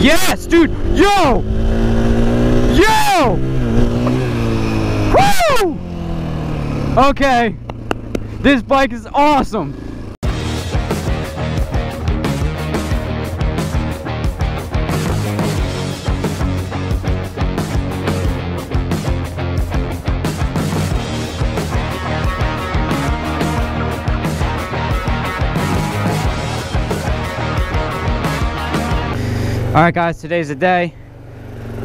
Yes, dude! Yo! Yo! Woo! Okay. This bike is awesome. Alright guys, today's the day.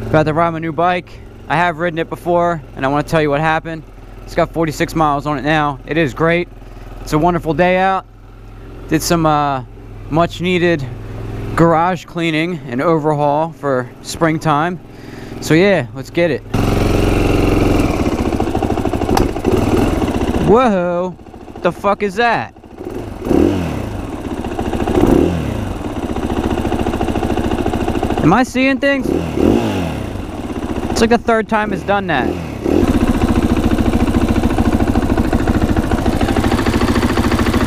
About to ride my new bike. I have ridden it before and I want to tell you what happened. It's got 46 miles on it now. It is great. It's a wonderful day out. Did some much needed garage cleaning and overhaul for springtime. So yeah, let's get it. Whoa, what the fuck is that? Am I seeing things? It's like the third time it's done that.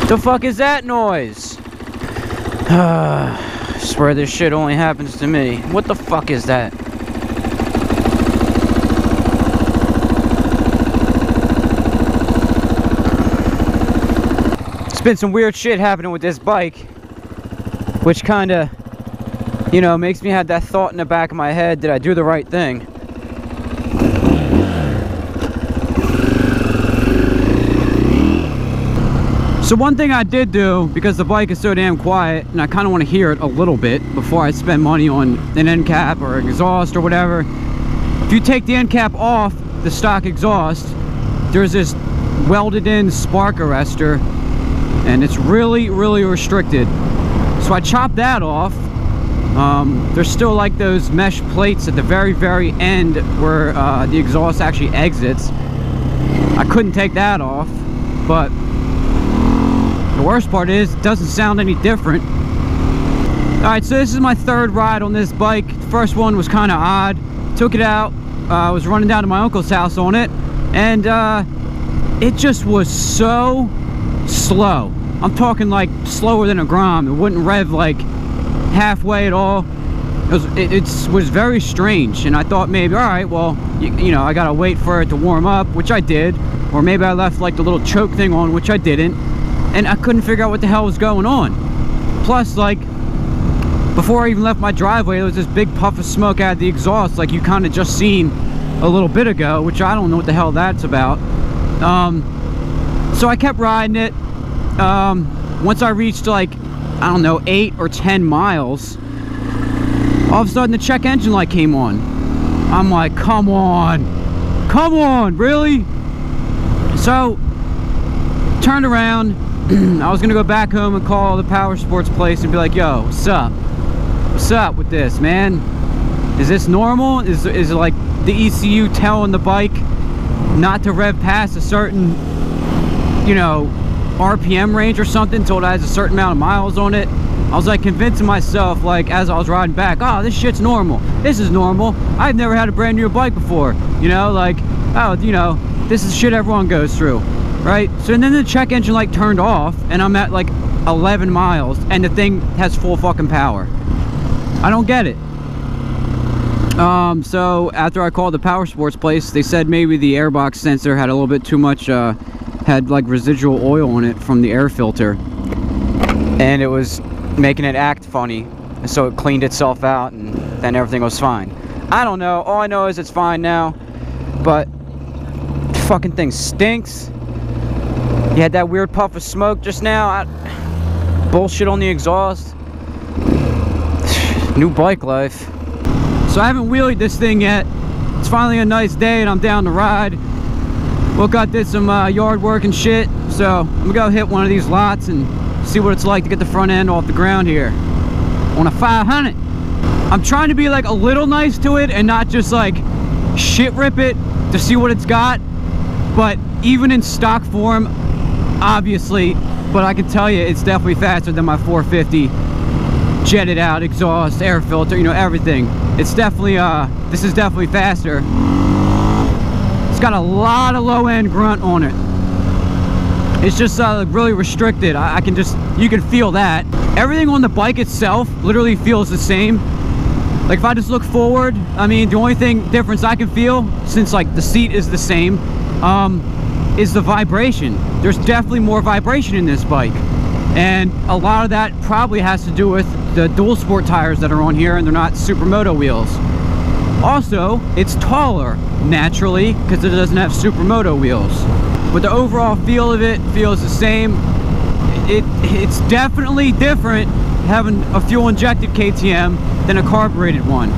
The fuck is that noise? I swear this shit only happens to me. What the fuck is that? It's been some weird shit happening with this bike, which kinda, you know, makes me have that thought in the back of my head, did I do the right thing? So one thing I did do, because the bike is so damn quiet, and I kind of want to hear it a little bit before I spend money on an end cap or exhaust or whatever. If you take the end cap off the stock exhaust, there's this welded in spark arrestor, and it's really, really restricted. So I chopped that off. There's still like those mesh plates at the very, very end where the exhaust actually exits. I couldn't take that off, but the worst part is it doesn't sound any different. Alright, so this is my third ride on this bike. The first one was kind of odd. Took it out. I was running down to my uncle's house on it, and it just was so slow. I'm talking like slower than a Grom. It wouldn't rev like halfway at all. It was very strange, and I thought maybe, all right, well, you know, I gotta wait for it to warm up, which I did, or maybe I left like the little choke thing on, which I didn't, and I couldn't figure out what the hell was going on. Plus, like, before I even left my driveway, there was this big puff of smoke out of the exhaust, like you kind of just seen a little bit ago, which I don't know what the hell that's about. So I kept riding it. Once I reached like, I don't know, 8 or 10 miles, all of a sudden the check engine light came on. I'm like, come on, really? So, turned around. I was gonna go back home and call the power sports place and be like, yo, what's up? What's up with this, man? Is this normal? Is it like the ECU telling the bike not to rev past a certain, you know, RPM range or something until it has a certain amount of miles on it? I was like convincing myself, like, as I was riding back, oh, this shit's normal. This is normal. I've never had a brand new bike before. You know, like, oh, you know, this is shit everyone goes through, right? So and then the check engine light turned off, and I'm at like 11 miles, and the thing has full fucking power. I don't get it. So after I called the power sports place, they said maybe the airbox sensor had a little bit too much, had like residual oil in it from the air filter, and it was making it act funny, so it cleaned itself out, and then everything was fine. I don't know. All I know is it's fine now, but the fucking thing stinks. You had that weird puff of smoke just now. Bullshit on the exhaust. New bike life. So I haven't wheelied this thing yet. It's finally a nice day and I'm down to ride. Woke up, did some yard work and shit, so I'm gonna go hit one of these lots and see what it's like to get the front end off the ground here on a 500. I'm trying to be like a little nice to it and not just like shit rip it to see what it's got, but even in stock form, obviously, but I can tell you it's definitely faster than my 450 jetted out exhaust, air filter, you know, everything. It's definitely this is definitely faster. It's got a lot of low end grunt on it. It's just really restricted. I can just, you can feel that. Everything on the bike itself literally feels the same. Like if I just look forward, I mean, the only difference I can feel, since like the seat is the same, is the vibration. There's definitely more vibration in this bike. And a lot of that probably has to do with the dual sport tires that are on here, and they're not Supermoto wheels. Also, it's taller naturally because it doesn't have Supermoto wheels. But the overall feel of it feels the same. It's definitely different having a fuel injected KTM than a carbureted one.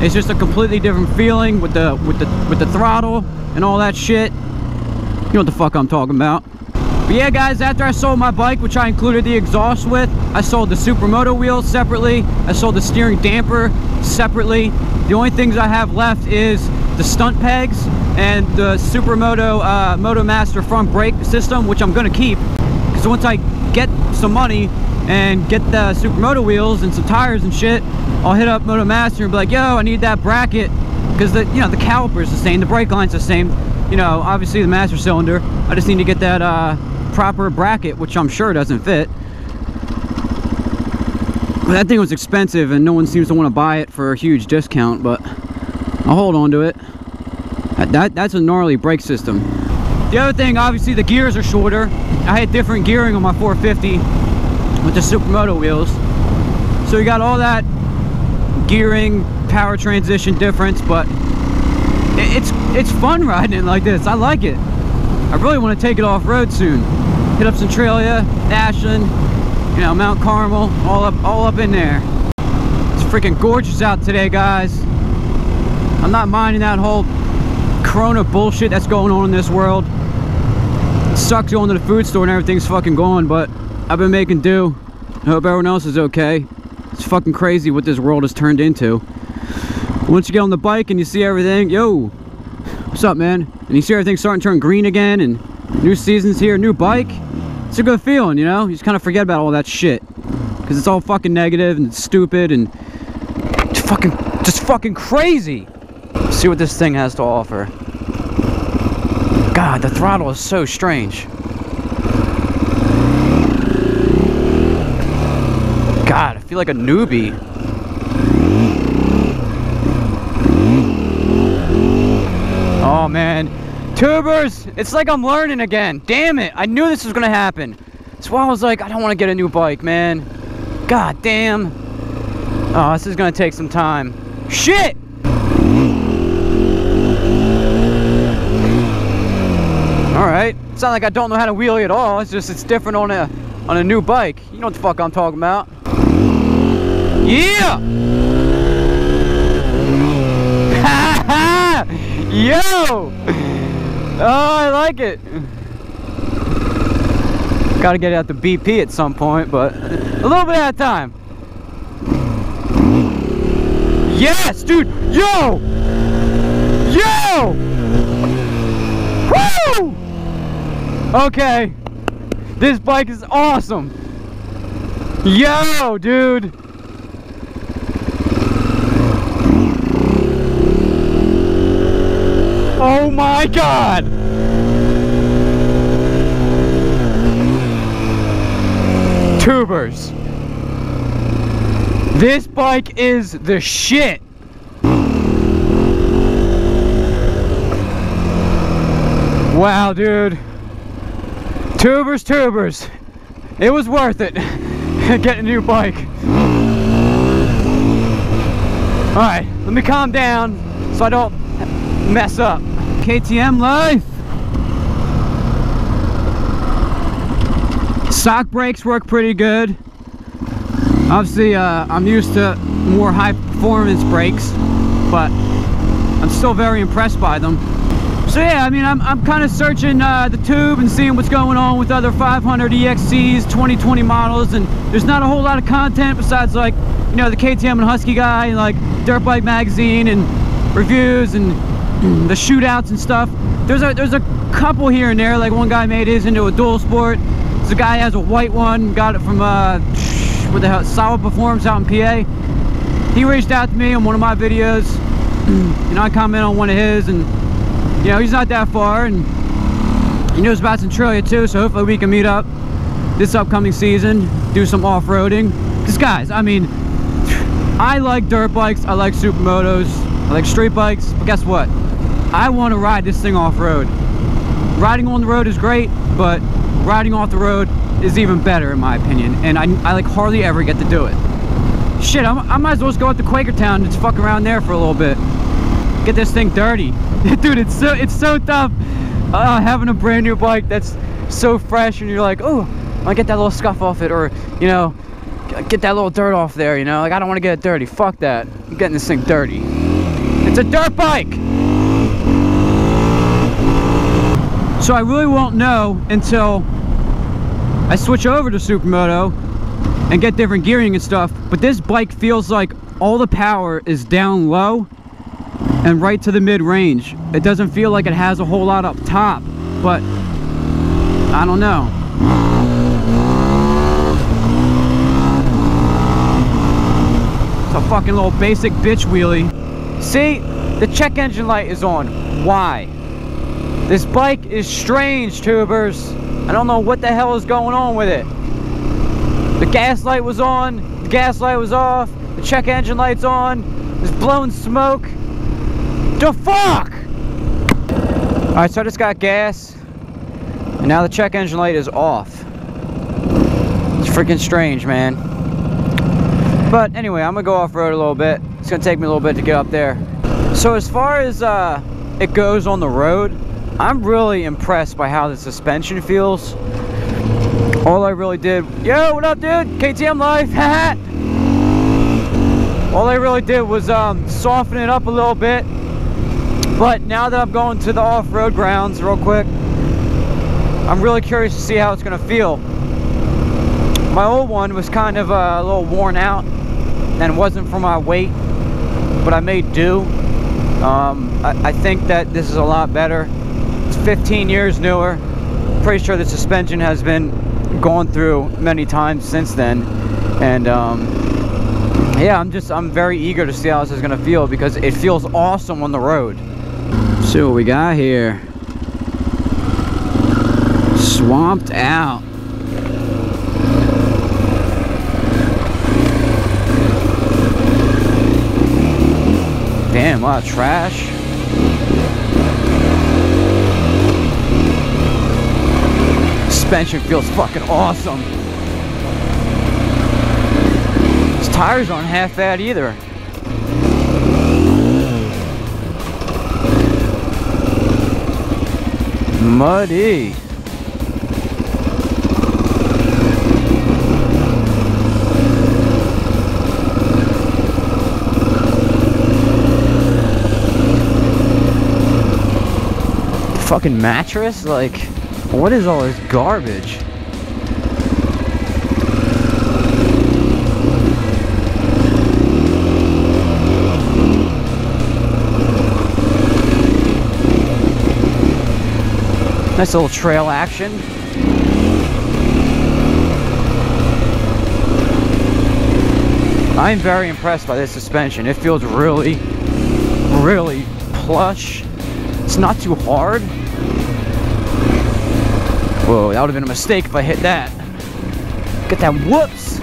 It's just a completely different feeling with the throttle and all that shit. You know what the fuck I'm talking about. But yeah, guys, after I sold my bike, which I included the exhaust with, I sold the Supermoto wheels separately. I sold the steering damper separately. The only things I have left is the stunt pegs and the Supermoto MotoMaster front brake system, which I'm gonna keep. Because once I get some money and get the Supermoto wheels and some tires and shit, I'll hit up MotoMaster and be like, yo, I need that bracket. Because the caliper's the same, the brake line's the same. You know, obviously the master cylinder. I just need to get that proper bracket, which I'm sure doesn't fit. But that thing was expensive and no one seems to want to buy it for a huge discount, but I'll hold on to it. That's a gnarly brake system. The other thing, obviously the gears are shorter. I had different gearing on my 450 with the Supermoto wheels. So you got all that gearing, power transition difference, but it's fun riding it like this. I like it. I really want to take it off-road soon. Hit up Centralia, Ashland, you know, Mount Carmel, all up in there. It's freaking gorgeous out today, guys. I'm not minding that whole Corona bullshit that's going on in this world. It sucks going to the food store and everything's fucking gone, but I've been making do. I hope everyone else is okay. It's fucking crazy what this world has turned into. Once you get on the bike and you see everything, yo, what's up, man? And you see everything starting to turn green again, and new season's here, new bike. It's a good feeling, you know? You just kind of forget about all that shit. Because it's all fucking negative and it's stupid and just fucking crazy. Let's see what this thing has to offer. God, the throttle is so strange. God, I feel like a newbie. Oh man, tubers, it's like I'm learning again. Damn it, I knew this was gonna happen. That's why I was like, I don't want to get a new bike, man. God damn. Oh, this is gonna take some time. Shit! Alright, it's not like I don't know how to wheelie at all. It's just it's different on a new bike. You know what the fuck I'm talking about. Yeah! Yo! Oh, I like it. Gotta get out the BP at some point, but a little bit at a time. Yes, dude! Yo! Yo! Woo! Okay. This bike is awesome. Yo, dude! Oh my God! Tubers. This bike is the shit. Wow, dude. Tubers. It was worth it. Getting a new bike. Alright, let me calm down so I don't mess up. KTM life. Sock brakes work pretty good. Obviously, I'm used to more high performance brakes, but I'm still very impressed by them. So yeah, I mean, I'm kind of searching the tube and seeing what's going on with other 500 EXCs, 2020 models, and there's not a whole lot of content besides, like, you know, the KTM and Husky guy and like Dirt Bike magazine and reviews and the shootouts and stuff. There's a couple here and there. Like one guy made his into a dual sport. There's a guy who has a white one, got it from what the hell, Solid Performance out in PA. He reached out to me on one of my videos. You know, I comment on one of his, and you know, he's not that far, and he knows about Centralia too, so hopefully we can meet up this upcoming season, do some off-roading. Because guys, I mean, I like dirt bikes, I like supermotos, I like street bikes, but guess what? I want to ride this thing off-road. Riding on the road is great, but riding off the road is even better in my opinion, and I like hardly ever get to do it. Shit, I might as well just go up to Quakertown and just fuck around there for a little bit. Get this thing dirty. Dude, it's so tough having a brand new bike that's so fresh and you're like, oh, I get that little scuff off it, or, you know, get that little dirt off there, you know, like I don't want to get it dirty. Fuck that. I'm getting this thing dirty. It's a dirt bike. So I really won't know until I switch over to Supermoto and get different gearing and stuff, but this bike feels like all the power is down low and right to the mid-range. It doesn't feel like it has a whole lot up top, but I don't know. It's a fucking little basic bitch wheelie. See, the check engine light is on. Why? This bike is strange, tubers. I don't know what the hell is going on with it. The gas light was on, the gas light was off, the check engine light's on, there's blowing smoke. The fuck? Alright, so I just got gas, and now the check engine light is off. It's freaking strange, man. But anyway, I'm gonna go off-road a little bit. It's gonna take me a little bit to get up there. So as far as it goes on the road, I'm really impressed by how the suspension feels. All I really did, yo, what up, dude? KTM life, haha. All I really did was soften it up a little bit. But now that I'm going to the off-road grounds real quick, I'm really curious to see how it's gonna feel. My old one was kind of a little worn out, and it wasn't for my weight, but I made do. I think that this is a lot better. It's 15 years newer. Pretty sure the suspension has been gone through many times since then, and yeah, I'm very eager to see how this is gonna feel, because it feels awesome on the road. So what we got here, swamped out. Damn, a lot of trash. Suspension feels fucking awesome. These tires aren't half bad either. Muddy. Fucking mattress? Like, what is all this garbage? Nice little trail action. I'm very impressed by this suspension. It feels really, really plush. It's not too hard. Whoa, that would have been a mistake if I hit that. Get that whoops!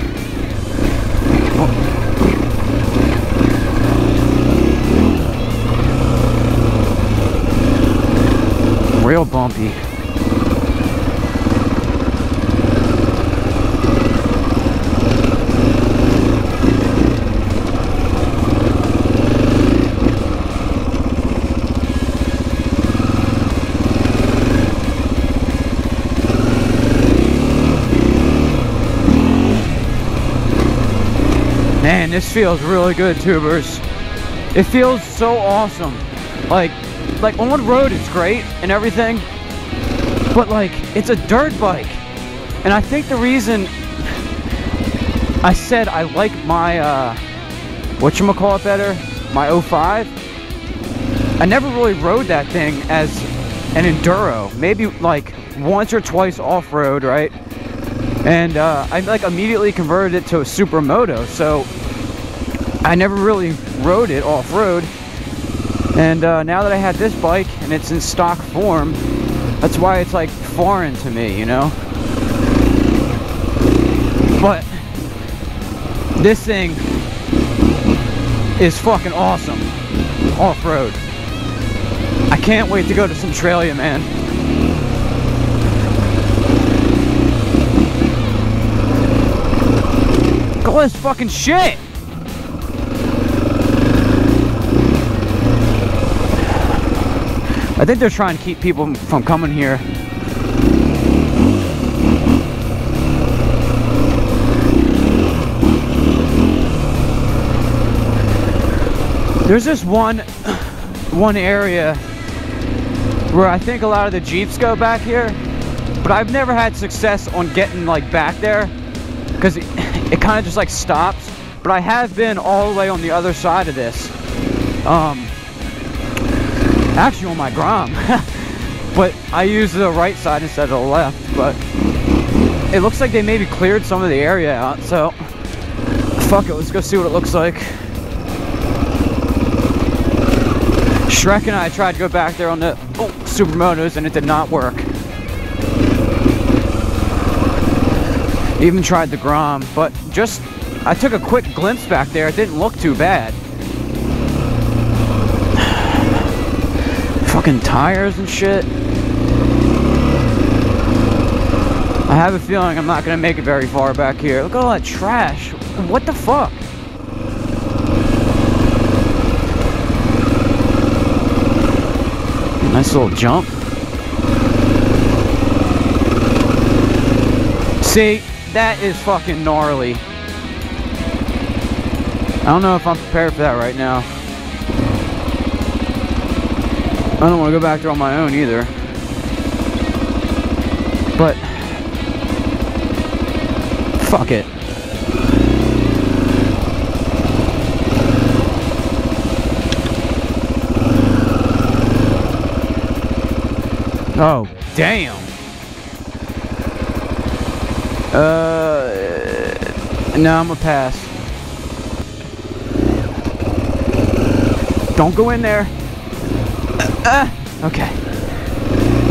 Real bumpy. Man, this feels really good, tubers. It feels so awesome. Like on road it's great and everything, but like, it's a dirt bike. And I think the reason I said I like my whatchamacallit better, my 05, I never really rode that thing as an enduro. Maybe like once or twice off-road, right? And I like immediately converted it to a supermoto, so I never really rode it off-road. And now that I had this bike and it's in stock form, that's why it's like foreign to me, you know? But this thing is fucking awesome. Off-road. I can't wait to go to Centralia, man. Look at all this fucking shit. I think they're trying to keep people from coming here. There's this one area where I think a lot of the Jeeps go back here, but I've never had success on getting like back there because it kind of just like stops. But I have been all the way on the other side of this, actually on my Grom, but I use the right side instead of the left. But it looks like they maybe cleared some of the area out, so fuck it, let's go see what it looks like. Shrek and I tried to go back there on the Supermotos and it did not work. Even tried the Grom, but just I took a quick glimpse back there. It didn't look too bad. Fucking tires and shit. I have a feeling I'm not gonna make it very far back here. Look at all that trash. What the fuck? Nice little jump. See, that is fucking gnarly. I don't know if I'm prepared for that right now. I don't want to go back there on my own either. But fuck it. Oh, damn. No, I'm gonna pass. Don't go in there. Okay.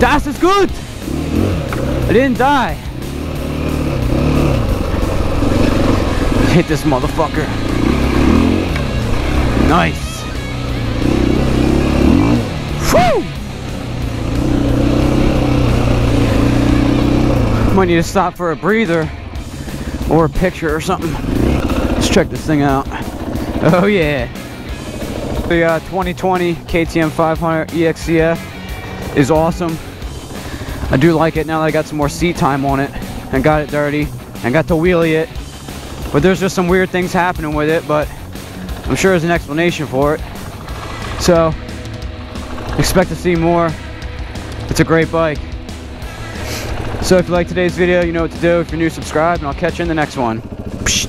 Das ist gut. I didn't die. Hit this motherfucker. Nice. Woo! Might need to stop for a breather or a picture or something. Let's check this thing out. Oh yeah. The 2020 KTM 500 Exc-F is awesome. I do like it now that I got some more seat time on it and got it dirty and got to wheelie it. But there's just some weird things happening with it, but I'm sure there's an explanation for it. So expect to see more. It's a great bike. So if you like today's video, you know what to do. If you're new, subscribe, and I'll catch you in the next one. Psst.